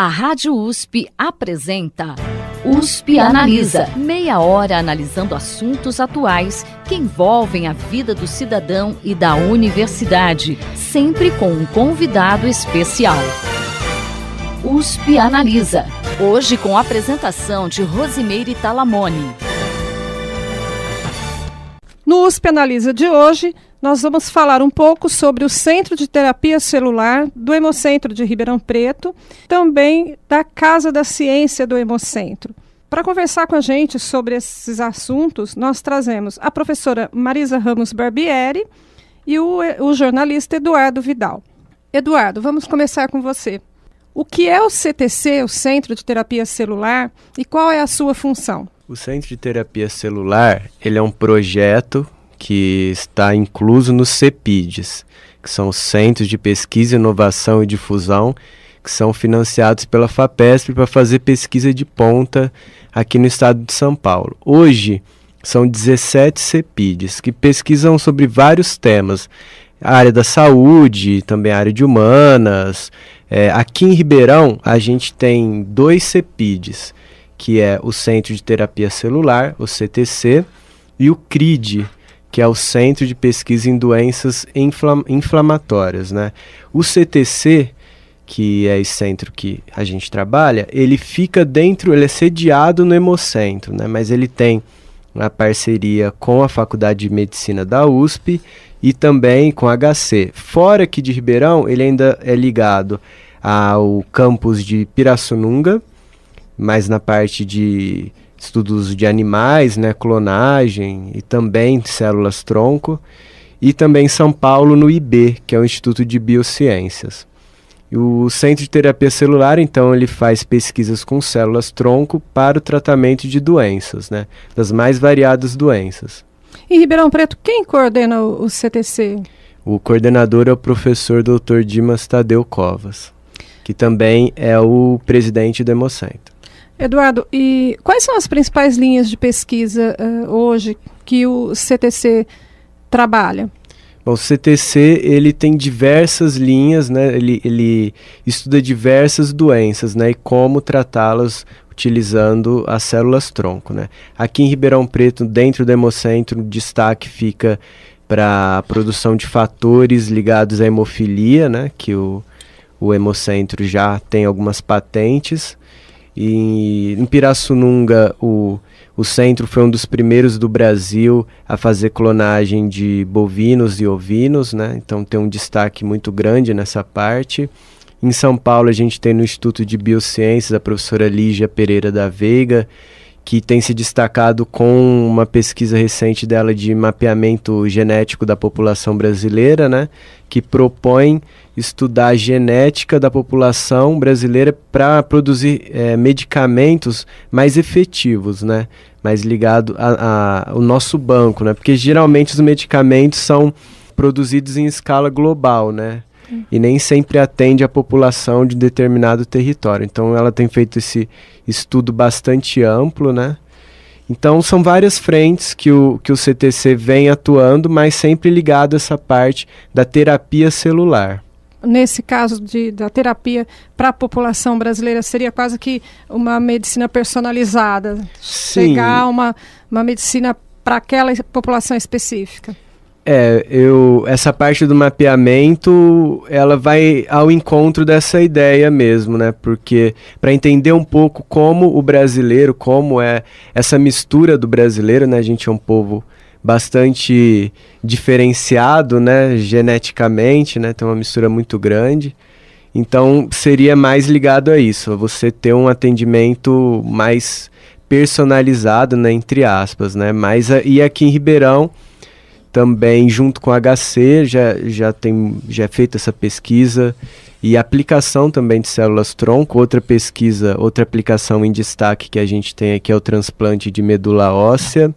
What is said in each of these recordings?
A Rádio USP apresenta USP Analisa. Meia hora analisando assuntos atuais que envolvem a vida do cidadão e da universidade, sempre com um convidado especial. USP Analisa. Hoje com a apresentação de Rosimeire Talamone. No USP Analisa de hoje, nós vamos falar um pouco sobre o Centro de Terapia Celular do Hemocentro de Ribeirão Preto, também da Casa da Ciência do Hemocentro. Para conversar com a gente sobre esses assuntos, nós trazemos a professora Marisa Ramos Barbieri e o jornalista Eduardo Vidal. Eduardo, vamos começar com você. O que é o CTC, o Centro de Terapia Celular, e qual é a sua função? O Centro de Terapia Celular, ele é um projeto que está incluso nos CEPIDs, que são os Centros de Pesquisa, Inovação e Difusão, que são financiados pela FAPESP para fazer pesquisa de ponta aqui no estado de São Paulo. Hoje, são 17 CEPIDs que pesquisam sobre vários temas, a área da saúde, também a área de humanas. Aqui em Ribeirão, a gente tem 2 CEPIDs, que é o Centro de Terapia Celular, o CTC, e o CRID, que é o Centro de Pesquisa em Doenças Inflamatórias, né? O CTC, que é esse centro que a gente trabalha, ele fica dentro, ele é sediado no Hemocentro, né? Mas ele tem uma parceria com a Faculdade de Medicina da USP e também com a HC. Fora aqui de Ribeirão, ele ainda é ligado ao campus de Pirassununga, mas na parte de estudos de animais, né, clonagem e também células-tronco, e também em São Paulo no IB, que é o Instituto de Biociências. E o Centro de Terapia Celular, então, ele faz pesquisas com células-tronco para o tratamento de doenças, né, das mais variadas doenças. Em Ribeirão Preto, quem coordena o CTC? O coordenador é o professor Dr. Dimas Tadeu Covas, que também é o presidente do Hemocentro. Eduardo, e quais são as principais linhas de pesquisa hoje que o CTC trabalha? Bom, o CTC ele tem diversas linhas, né? Ele estuda diversas doenças, né? E como tratá-las utilizando as células-tronco, né? Aqui em Ribeirão Preto, dentro do Hemocentro, o destaque fica para a produção de fatores ligados à hemofilia, né? Que o Hemocentro já tem algumas patentes. E em Pirassununga, o centro foi um dos primeiros do Brasil a fazer clonagem de bovinos e ovinos, né? Então tem um destaque muito grande nessa parte. Em São Paulo a gente tem no Instituto de Biociências a professora Lígia Pereira da Veiga, que tem se destacado com uma pesquisa recente dela de mapeamento genético da população brasileira, né? Que propõe estudar a genética da população brasileira para produzir medicamentos mais efetivos, né? Mais ligado ao nosso banco, né? Porque geralmente os medicamentos são produzidos em escala global, né? E nem sempre atende a população de determinado território. Então ela tem feito esse estudo bastante amplo, né? Então são várias frentes que o CTC vem atuando, mas sempre ligado a essa parte da terapia celular. Nesse caso da terapia para a população brasileira, seria quase que uma medicina personalizada? Sim. Chegar uma medicina para aquela população específica? Essa parte do mapeamento, ela vai ao encontro dessa ideia mesmo, né? Porque para entender um pouco como o brasileiro, como é essa mistura do brasileiro, né? A gente é um povo bastante diferenciado, né? Geneticamente, né? Tem uma mistura muito grande. Então, seria mais ligado a isso, a você ter um atendimento mais personalizado, né? Entre aspas, né? E aqui em Ribeirão, também junto com a HC já é feita essa pesquisa e aplicação também de células-tronco. Outra aplicação em destaque que a gente tem aqui é o transplante de medula óssea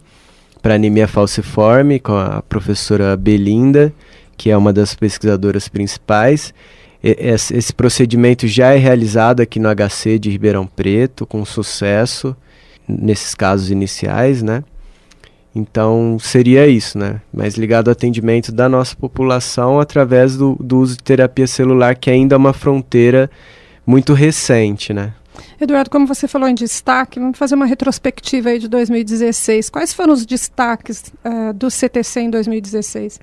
para anemia falciforme, com a professora Belinda, que é uma das pesquisadoras principais. Esse procedimento já é realizado aqui no HC de Ribeirão Preto, com sucesso, nesses casos iniciais, né? Então, seria isso, né? Mais ligado ao atendimento da nossa população através do uso de terapia celular, que ainda é uma fronteira muito recente, né? Eduardo, como você falou em destaque, vamos fazer uma retrospectiva aí de 2016. Quais foram os destaques do CTC em 2016?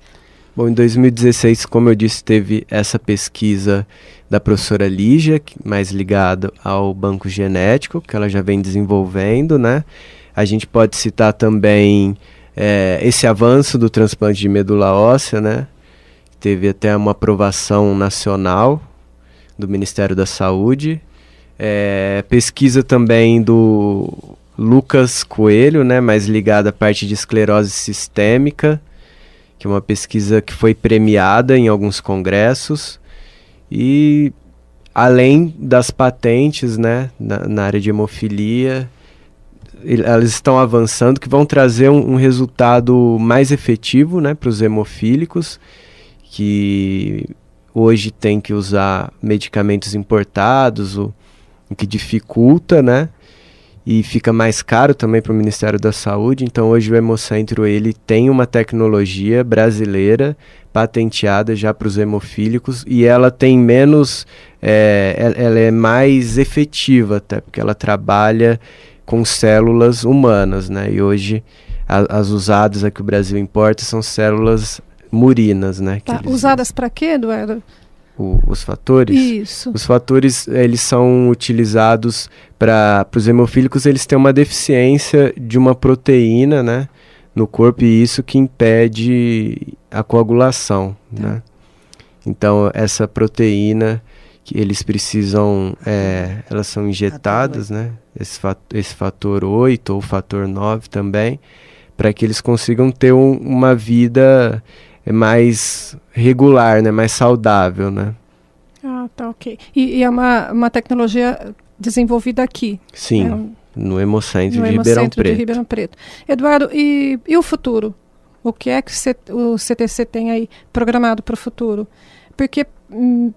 Bom, em 2016, como eu disse, teve essa pesquisa da professora Lígia, mais ligada ao banco genético, que ela já vem desenvolvendo, né? A gente pode citar também esse avanço do transplante de medula óssea, né? Teve até uma aprovação nacional do Ministério da Saúde. Pesquisa também do Lucas Coelho, né? Mais ligada à parte de esclerose sistêmica, que é uma pesquisa que foi premiada em alguns congressos, e além das patentes, né, na área de hemofilia, elas estão avançando, que vão trazer um resultado mais efetivo, né, para os hemofílicos, que hoje tem que usar medicamentos importados, o que dificulta, né, e fica mais caro também para o Ministério da Saúde. Então hoje o Hemocentro ele tem uma tecnologia brasileira patenteada já para os hemofílicos, e ela tem menos, ela é mais efetiva até, porque ela trabalha com células humanas, né? E hoje as usadas que o Brasil importa são células murinas, né? Usadas para quê, Eduardo? Os fatores? Isso. Os fatores, eles são utilizados para os hemofílicos, eles têm uma deficiência de uma proteína, né, no corpo, e isso que impede a coagulação, né? Então, essa proteína que eles precisam, elas são injetadas, né, esse fator 8 ou fator 9 também, para que eles consigam ter uma vida mais regular, né, mais saudável, né? Ah, tá, ok. E é uma tecnologia desenvolvida aqui? Sim, no Hemocentro de Ribeirão Preto. Eduardo, e o futuro? O que é que o CTC tem aí programado para o futuro? Porque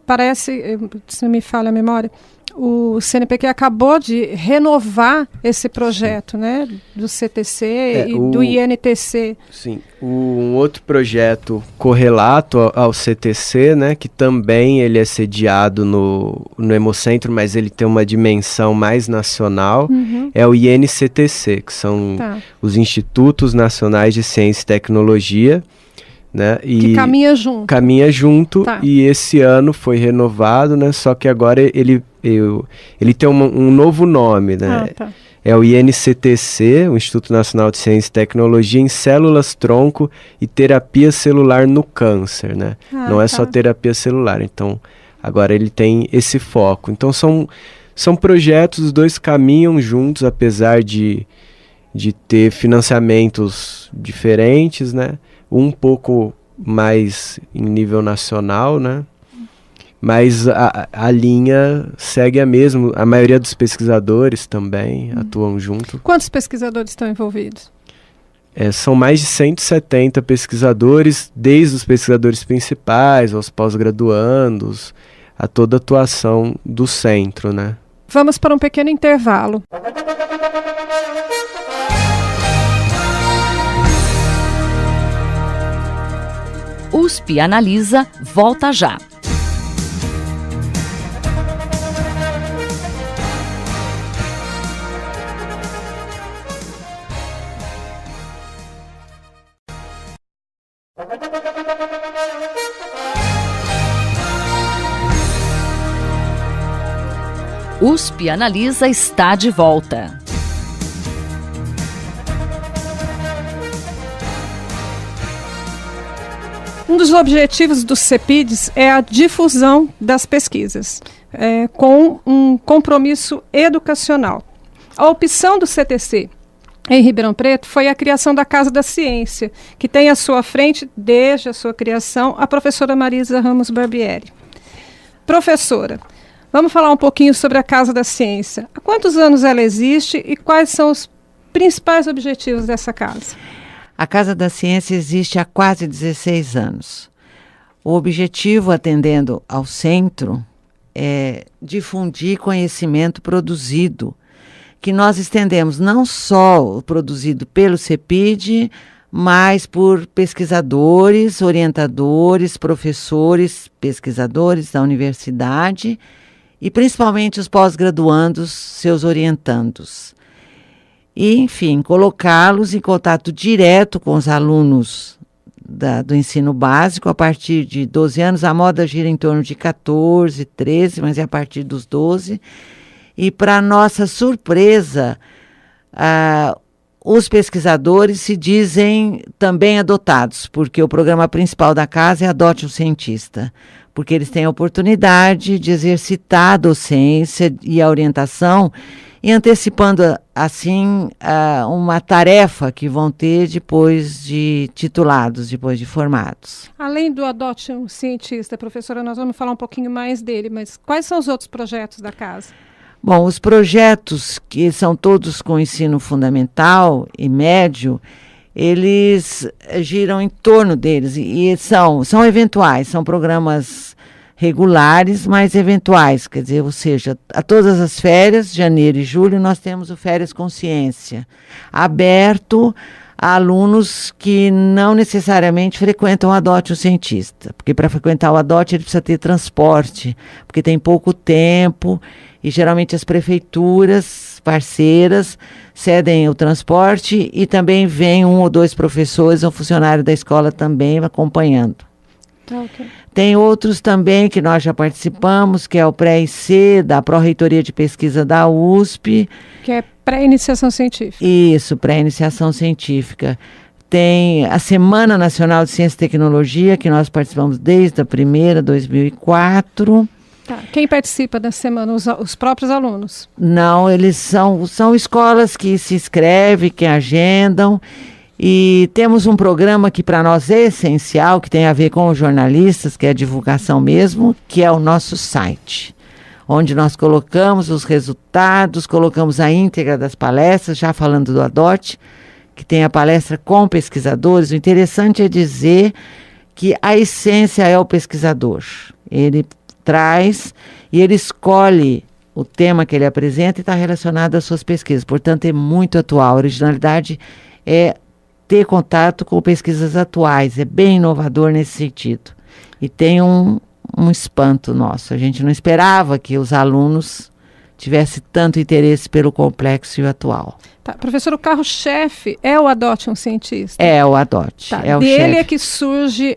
parece, se não me falha a memória, o CNPq acabou de renovar esse projeto, né, do CTC e do INTC. Sim, um outro projeto correlato ao CTC, né, que também ele é sediado no Hemocentro, mas ele tem uma dimensão mais nacional, é o INCTC, que são os Institutos Nacionais de Ciência e Tecnologia, né, que caminha junto. Caminha junto, e esse ano foi renovado, né, só que agora ele tem um novo nome, né? É o INCTC, o Instituto Nacional de Ciência e Tecnologia em Células-Tronco e Terapia Celular no Câncer, né? Não é só terapia celular, então agora ele tem esse foco. Então são projetos, os dois caminham juntos, apesar de ter financiamentos diferentes, né? Um pouco mais em nível nacional, né? Mas a linha segue a mesma. A maioria dos pesquisadores também atuam junto. Quantos pesquisadores estão envolvidos? São mais de 170 pesquisadores, desde os pesquisadores principais aos pós-graduandos, a toda a atuação do centro, né? Vamos para um pequeno intervalo. USP Analisa volta já. USP Analisa está de volta. Um dos objetivos dos CEPIDs é a difusão das pesquisas, com um compromisso educacional. A opção do CTC em Ribeirão Preto foi a criação da Casa da Ciência, que tem à sua frente, desde a sua criação, a professora Marisa Ramos Barbieri. Professora, vamos falar um pouquinho sobre a Casa da Ciência. Há quantos anos ela existe e quais são os principais objetivos dessa casa? A Casa da Ciência existe há quase 16 anos. O objetivo, atendendo ao centro, é difundir conhecimento produzido, que nós estendemos não só o produzido pelo CEPID, mas por pesquisadores, orientadores, professores, pesquisadores da universidade e principalmente os pós-graduandos, seus orientandos. E, enfim, colocá-los em contato direto com os alunos do ensino básico. A partir de 12 anos, a moda gira em torno de 14, 13, mas é a partir dos 12. E, para nossa surpresa, os pesquisadores se dizem também adotados, porque o programa principal da casa é Adote um Cientista, porque eles têm a oportunidade de exercitar a docência e a orientação, e antecipando, assim, uma tarefa que vão ter depois de titulados, depois de formados. Além do Adote um Cientista, professora, nós vamos falar um pouquinho mais dele, mas quais são os outros projetos da casa? Bom, os projetos, que são todos com ensino fundamental e médio, eles giram em torno deles e são eventuais, são programas regulares, mas eventuais, quer dizer, ou seja, a todas as férias, janeiro e julho, nós temos o Férias Consciência, aberto a alunos que não necessariamente frequentam o Adote um Cientista, porque para frequentar o Adote ele precisa ter transporte, porque tem pouco tempo, e geralmente as prefeituras parceiras cedem o transporte e também vem 1 ou 2 professores ou funcionário da escola também acompanhando. Okay. Tem outros também que nós já participamos, que é o Pré-IC, da Pró-Reitoria de Pesquisa da USP. Que é pré-iniciação científica. Isso, pré-iniciação científica. Tem a Semana Nacional de Ciência e Tecnologia, que nós participamos desde a primeira, 2004. Tá. Quem participa da semana? Os próprios alunos? Não, eles são escolas que se inscrevem, que agendam. E temos um programa que para nós é essencial, que tem a ver com os jornalistas, que é a divulgação mesmo, que é o nosso site, onde nós colocamos os resultados, colocamos a íntegra das palestras, já falando do Adote, que tem a palestra com pesquisadores. O interessante é dizer que a essência é o pesquisador. Ele traz e ele escolhe o tema que ele apresenta e está relacionado às suas pesquisas. Portanto, é muito atual. A originalidade é ter contato com pesquisas atuais, é bem inovador nesse sentido. E tem um espanto nosso, a gente não esperava que os alunos tivessem tanto interesse pelo complexo e o atual. Tá, professor, o carro-chefe é o Adote um Cientista? É o Adote, tá, é o dele chefe. É que surge,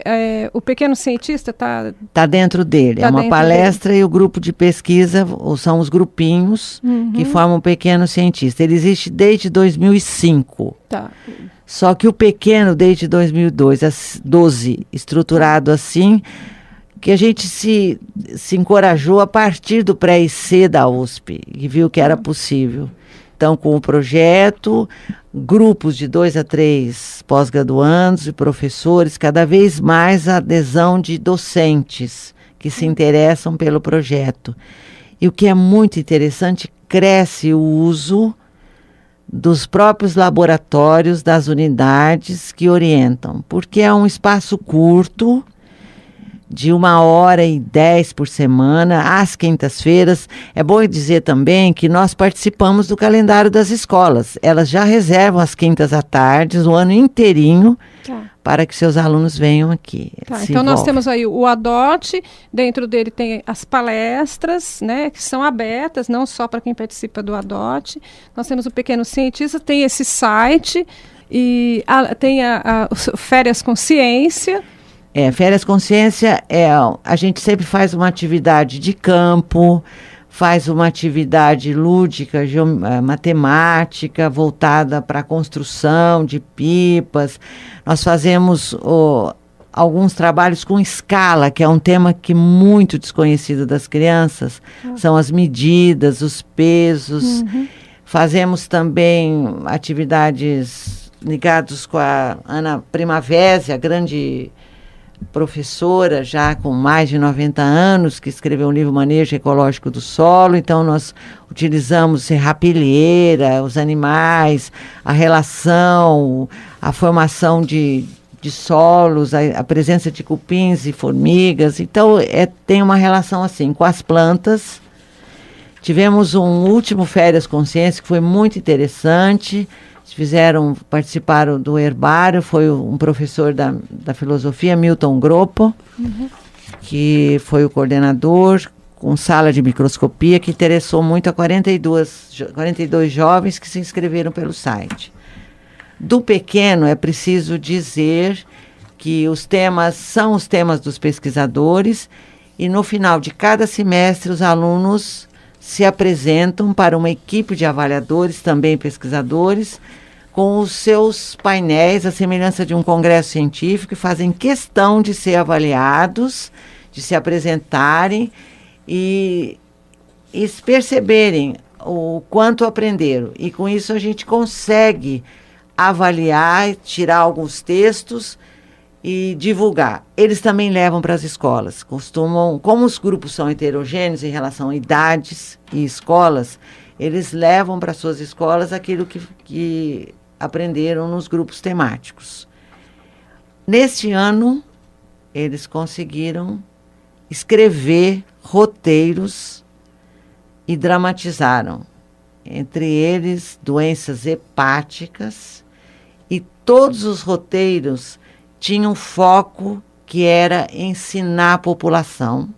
o Pequeno Cientista está dentro dele, é uma palestra dele. E o grupo de pesquisa, são os grupinhos que formam o Pequeno Cientista. Ele existe desde 2005. Tá. Só que o pequeno, desde 2012, estruturado assim, que a gente se encorajou a partir do Pré-IC da USP, e viu que era possível. Então, com o projeto, grupos de 2 a 3 pós-graduandos e professores, cada vez mais a adesão de docentes que se interessam pelo projeto. E o que é muito interessante, cresce o uso dos próprios laboratórios, das unidades que orientam, porque é um espaço curto, de 1h10 por semana, às quintas-feiras. É bom dizer também que nós participamos do calendário das escolas. Elas já reservam as quintas à tarde, o ano inteirinho, para que seus alunos venham aqui. Então nós temos aí o Adote, dentro dele tem as palestras, né, que são abertas, não só para quem participa do Adote. Nós temos o Pequeno Cientista, tem esse site, e tem o Férias Consciência. Férias Consciência, a gente sempre faz uma atividade de campo, faz uma atividade lúdica, matemática, voltada para a construção de pipas. Nós fazemos alguns trabalhos com escala, que é um tema que muito desconhecido das crianças. São as medidas, os pesos. Fazemos também atividades ligadas com a Ana Primavera, a grande professora já com mais de 90 anos, que escreveu um livro Manejo Ecológico do Solo. Então nós utilizamos serrapilheira, os animais, a relação, a formação de solos, a presença de cupins e formigas. Então tem uma relação assim com as plantas. Tivemos um último Férias Consciência que foi muito interessante. Participaram do herbário, foi um professor da filosofia, Milton Groppo, que foi o coordenador, com sala de microscopia, que interessou muito a 42 jovens que se inscreveram pelo site. Do pequeno, é preciso dizer que os temas são os temas dos pesquisadores, e no final de cada semestre os alunos se apresentam para uma equipe de avaliadores, também pesquisadores, com os seus painéis, à semelhança de um congresso científico, e fazem questão de ser avaliados, de se apresentarem e perceberem o quanto aprenderam. E com isso a gente consegue avaliar, tirar alguns textos e divulgar. Eles também levam para as escolas. Costumam, como os grupos são heterogêneos em relação a idades e escolas, eles levam para suas escolas aquilo que aprenderam nos grupos temáticos. Neste ano, eles conseguiram escrever roteiros e dramatizaram, entre eles doenças hepáticas, e todos os roteiros tinham foco que era ensinar a população,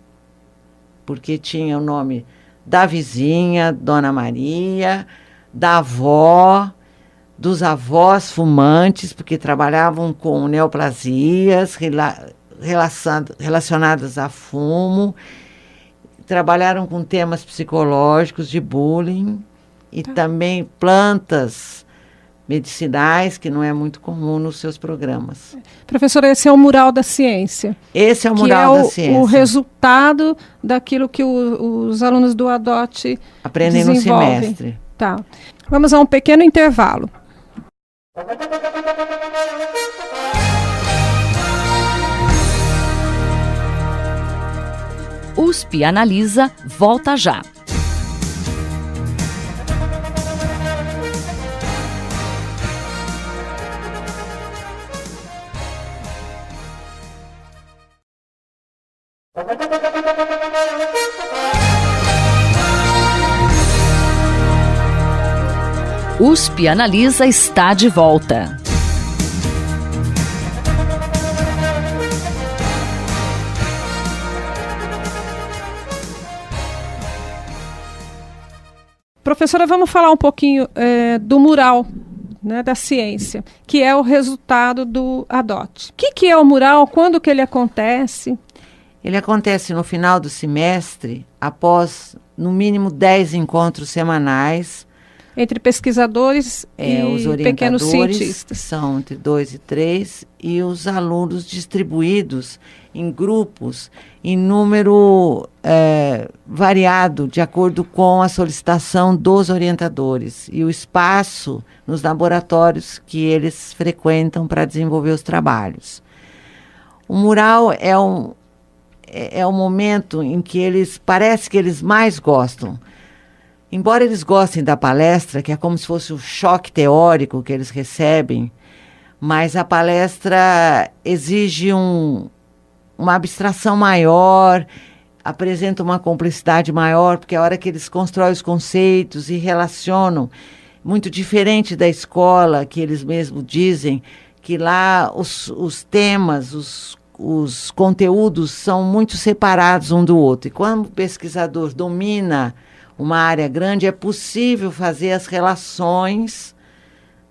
porque tinha o nome da vizinha, Dona Maria, da avó, dos avós fumantes, porque trabalhavam com neoplasias relacionadas a fumo, trabalharam com temas psicológicos de bullying e também plantas medicinais, que não é muito comum nos seus programas. Professora, esse é o mural da ciência. Esse é o mural da ciência. O resultado daquilo que os alunos do ADOT aprendem no semestre. Tá. Vamos a um pequeno intervalo. USP Analisa volta já. USP Analisa está de volta. Professora, vamos falar um pouquinho do mural, né, da ciência, que é o resultado do ADOT. O que é o mural? Quando que ele acontece? Ele acontece no final do semestre, após, no mínimo, 10 encontros semanais. Entre pesquisadores e os pequenos orientadores, cientistas. são entre 2 e 3, e os alunos distribuídos em grupos, em número variado, de acordo com a solicitação dos orientadores, e o espaço nos laboratórios que eles frequentam para desenvolver os trabalhos. O mural é o momento em que parece que eles mais gostam. Embora eles gostem da palestra, que é como se fosse um choque teórico que eles recebem, mas a palestra exige uma abstração maior, apresenta uma complexidade maior, porque a hora que eles constroem os conceitos e relacionam, muito diferente da escola, que eles mesmos dizem, que lá os temas, os conteúdos são muito separados um do outro. E quando o pesquisador domina uma área grande, é possível fazer as relações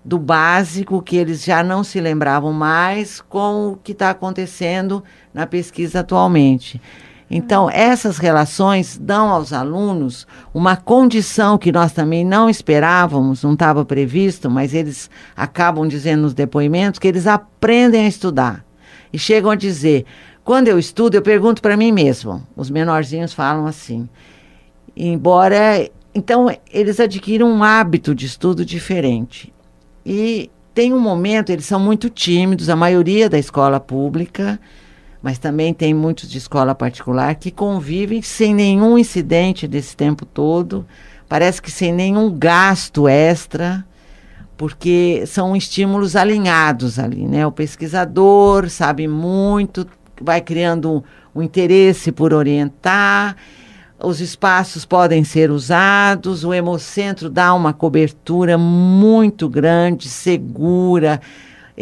do básico, que eles já não se lembravam mais, com o que está acontecendo na pesquisa atualmente. Então, essas relações dão aos alunos uma condição que nós também não esperávamos, não estava previsto, mas eles acabam dizendo nos depoimentos que eles aprendem a estudar. E chegam a dizer, quando eu estudo, eu pergunto para mim mesmo. Os menorzinhos falam assim. Então, eles adquirem um hábito de estudo diferente. E tem um momento, eles são muito tímidos, a maioria da escola pública, mas também tem muitos de escola particular, que convivem sem nenhum incidente desse tempo todo, parece que sem nenhum gasto extra, porque são estímulos alinhados ali, né? O pesquisador sabe muito, vai criando um interesse por orientar, os espaços podem ser usados, o Hemocentro dá uma cobertura muito grande, segura,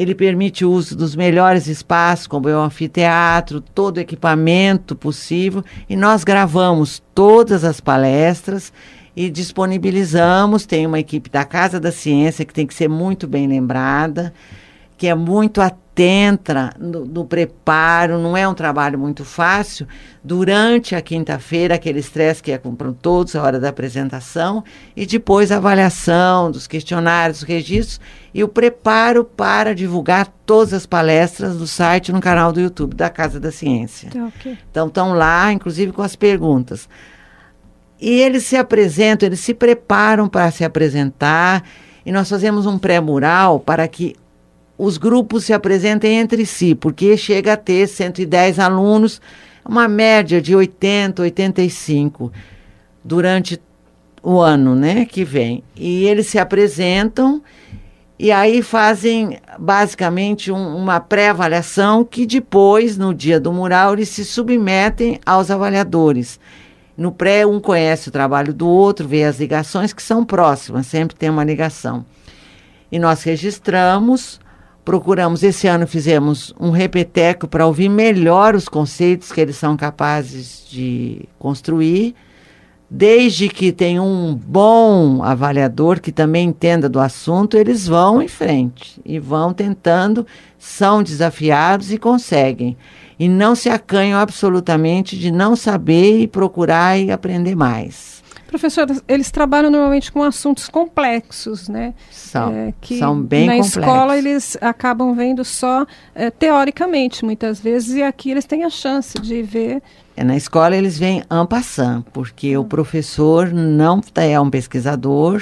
Ele permite o uso dos melhores espaços, como é o anfiteatro, todo o equipamento possível, e nós gravamos todas as palestras e disponibilizamos. Tem uma equipe da Casa da Ciência que tem que ser muito bem lembrada, que é muito atenta no preparo, não é um trabalho muito fácil. Durante a quinta-feira, aquele estresse que é com todos, a hora da apresentação, e depois a avaliação dos questionários, dos registros, e o preparo para divulgar todas as palestras no site e no canal do YouTube da Casa da Ciência. Okay. Então, estão lá, inclusive com as perguntas. E eles se apresentam, eles se preparam para se apresentar, e nós fazemos um pré-mural para que os grupos se apresentem entre si, porque chega a ter 110 alunos, uma média de 80, 85 durante o ano, né, que vem. E eles se apresentam e aí fazem basicamente uma pré-avaliação que depois, no dia do mural, eles se submetem aos avaliadores. No pré, um conhece o trabalho do outro, vê as ligações que são próximas, sempre tem uma ligação. E nós registramos. Procuramos, esse ano fizemos um repeteco para ouvir melhor os conceitos que eles são capazes de construir, desde que tenha um bom avaliador que também entenda do assunto, eles vão em frente e vão tentando, são desafiados e conseguem. E não se acanham absolutamente de não saber e procurar e aprender mais. Professora, eles trabalham normalmente com assuntos complexos, né? São bem complexos. Na escola eles acabam vendo só teoricamente, muitas vezes, e aqui eles têm a chance de ver. Na escola eles veem en passant, porque o professor não é um pesquisador,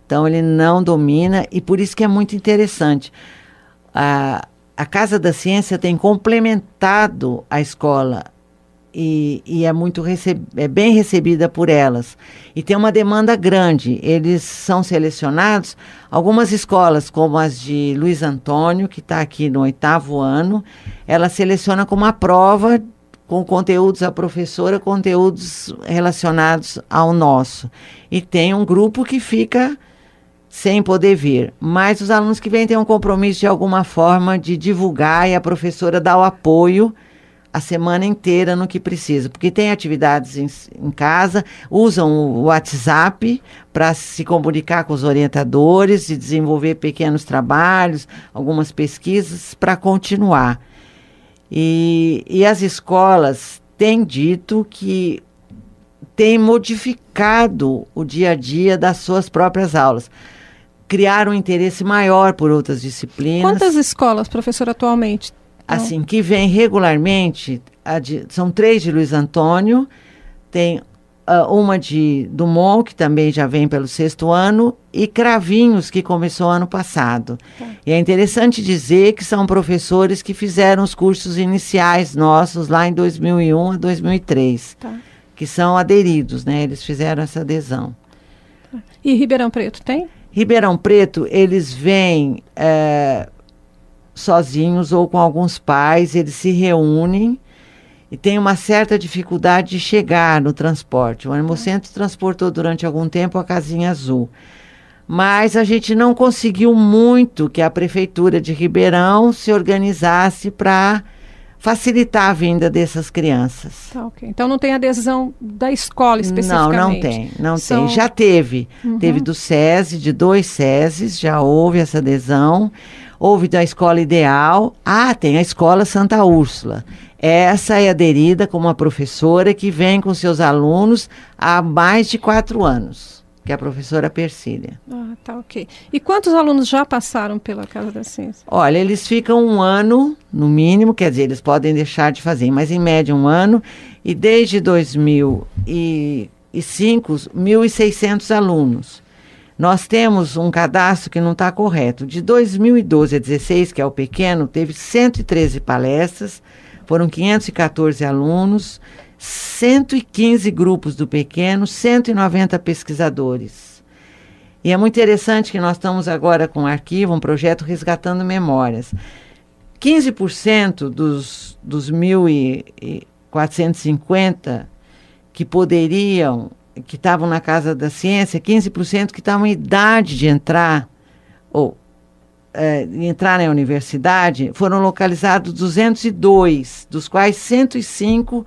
então ele não domina, e por isso que é muito interessante. A Casa da Ciência tem complementado a escola, e é bem recebida por elas. E tem uma demanda grande. Eles são selecionados, algumas escolas, como as de Luiz Antônio, que está aqui no 8º ano, ela seleciona como uma prova com conteúdos, a professora, conteúdos relacionados ao nosso. E tem um grupo que fica sem poder vir. Mas os alunos que vêm têm um compromisso de alguma forma de divulgar, e a professora dá o apoio a semana inteira no que precisa, porque tem atividades em casa, usam o WhatsApp para se comunicar com os orientadores e desenvolver pequenos trabalhos, algumas pesquisas para continuar. E as escolas têm dito que têm modificado o dia a dia das suas próprias aulas, criaram um interesse maior por outras disciplinas. Quantas escolas, professora, atualmente? Assim, que vem regularmente, são 3 de Luiz Antônio, tem uma de Dumont, que também já vem pelo 6º ano, e Cravinhos, que começou ano passado. Tá. E é interessante dizer que são professores que fizeram os cursos iniciais nossos lá em 2001 a 2003, tá, que são aderidos, né? Eles fizeram essa adesão. Tá. E Ribeirão Preto tem? Ribeirão Preto, eles vêm sozinhos ou com alguns pais, eles se reúnem e tem uma certa dificuldade de chegar no transporte. O Hemocentro transportou durante algum tempo a Casinha Azul, mas a gente não conseguiu muito que a Prefeitura de Ribeirão se organizasse para facilitar a vinda dessas crianças. Tá, okay. Então não tem adesão da escola especificamente? Não tem. Já teve. Teve do SESI, de 2 SESIs, já houve essa adesão. Houve da Escola Ideal. Tem a Escola Santa Úrsula. Essa é aderida com uma professora que vem com seus alunos há mais de 4 anos, que é a professora Persília. Tá, ok. E quantos alunos já passaram pela Casa da Ciência? Olha, eles ficam 1 ano, no mínimo, quer dizer, eles podem deixar de fazer, mas em média 1 ano, e desde 2005, 1.600 alunos. Nós temos um cadastro que não está correto. De 2012 a 2016, que é o pequeno, teve 113 palestras, foram 514 alunos, 115 grupos do pequeno, 190 pesquisadores. E é muito interessante que nós estamos agora com um arquivo, um projeto Resgatando Memórias. 15% dos 1.450 que estavam na Casa da Ciência, 15% que estavam em idade de entrar, ou entrar na universidade, foram localizados 202, dos quais 105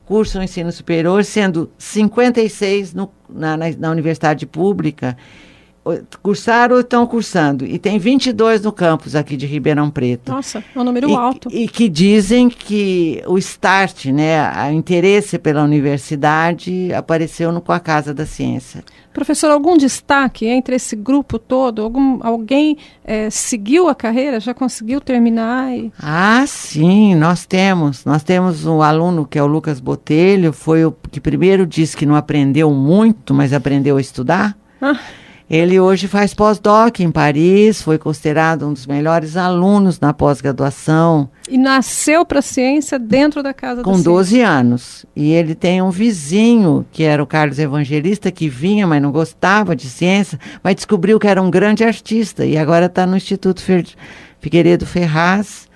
cursam ensino superior, sendo 56 na universidade pública, cursaram ou estão cursando. E tem 22 no campus aqui de Ribeirão Preto. Nossa, é um número alto. E que dizem que o start, né, o interesse pela universidade apareceu com a Casa da Ciência. Professor, algum destaque entre esse grupo todo? Alguém seguiu a carreira, já conseguiu terminar? Ah, sim, nós temos um aluno que é o Lucas Botelho, foi o que primeiro disse que não aprendeu muito, mas aprendeu a estudar. Ele hoje faz pós-doc em Paris, foi considerado um dos melhores alunos na pós-graduação. E nasceu para a ciência dentro da Casa da Ciência. Com 12 anos. E ele tem um vizinho, que era o Carlos Evangelista, que vinha, mas não gostava de ciência, mas descobriu que era um grande artista. E agora está no Instituto Figueiredo Ferraz,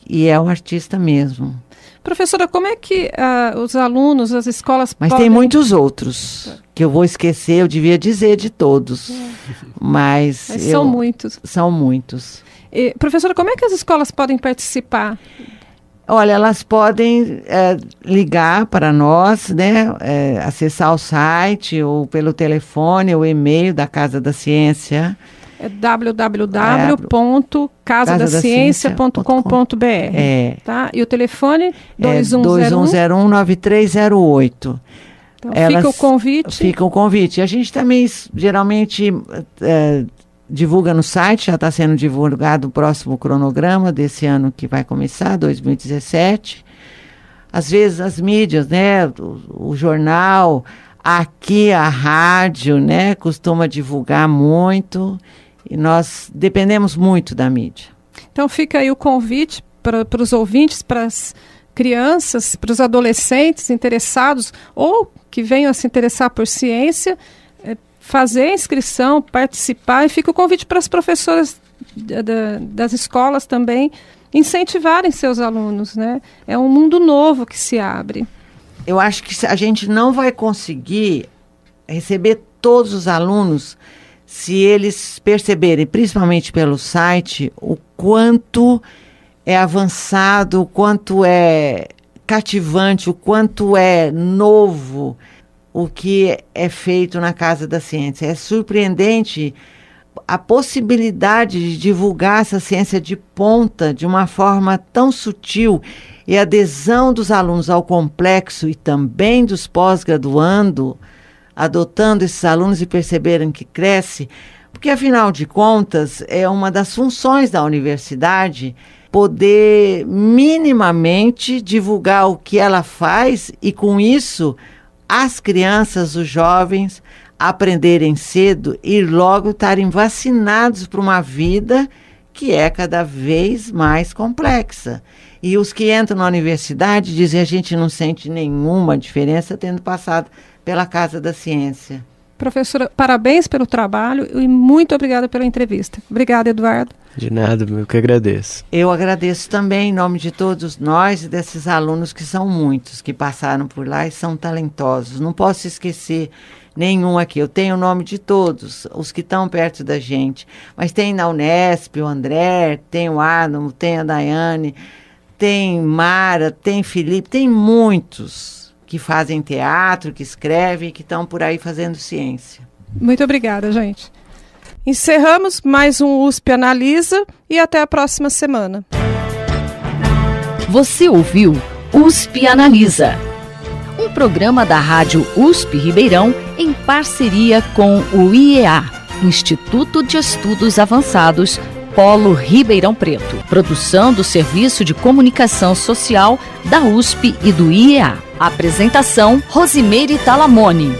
e é um artista mesmo. Professora, como é que os alunos, as escolas Mas tem muitos outros que eu vou esquecer, eu devia dizer de todos. Mas são muitos. São muitos. E, professora, como é que as escolas podem participar? Olha, elas podem ligar para nós, né, acessar o site ou pelo telefone ou e-mail da Casa da Ciência. É www.casadaciencia.com.br. Tá? E o telefone? 2101-9308. Então, fica o convite. Fica o convite. A gente também, geralmente, divulga no site, já está sendo divulgado o próximo cronograma desse ano que vai começar, 2017. Às vezes, as mídias, né, o jornal, aqui a rádio, né, costuma divulgar muito. E nós dependemos muito da mídia. Então fica aí o convite para os ouvintes, para as crianças, para os adolescentes interessados ou que venham a se interessar por ciência, fazer a inscrição, participar, e fica o convite para as professoras das escolas também incentivarem seus alunos, né? É um mundo novo que se abre. Eu acho que a gente não vai conseguir receber todos os alunos se eles perceberem, principalmente pelo site, o quanto é avançado, o quanto é cativante, o quanto é novo o que é feito na Casa da Ciência. É surpreendente a possibilidade de divulgar essa ciência de ponta de uma forma tão sutil, e a adesão dos alunos ao complexo e também dos pós-graduando, adotando esses alunos e perceberem que cresce, porque, afinal de contas, é uma das funções da universidade poder minimamente divulgar o que ela faz e, com isso, as crianças, os jovens, aprenderem cedo e logo estarem vacinados para uma vida que é cada vez mais complexa. E os que entram na universidade dizem: a gente não sente nenhuma diferença tendo passado pela Casa da Ciência. Professora, parabéns pelo trabalho e muito obrigada pela entrevista. Obrigada, Eduardo. De nada, eu que agradeço. Eu agradeço também em nome de todos nós e desses alunos que são muitos, que passaram por lá e são talentosos. Não posso esquecer nenhum aqui. Eu tenho o nome de todos, os que estão perto da gente. Mas tem na Unesp, o André, tem o Adam, tem a Daiane, tem Mara, tem Felipe, tem muitos que fazem teatro, que escrevem e que estão por aí fazendo ciência. Muito obrigada, gente. Encerramos mais um USP Analisa e até a próxima semana. Você ouviu USP Analisa, um programa da Rádio USP Ribeirão em parceria com o IEA, Instituto de Estudos Avançados, Polo Ribeirão Preto. Produção do Serviço de Comunicação Social da USP e do IEA. Apresentação: Rosimeire Talamone.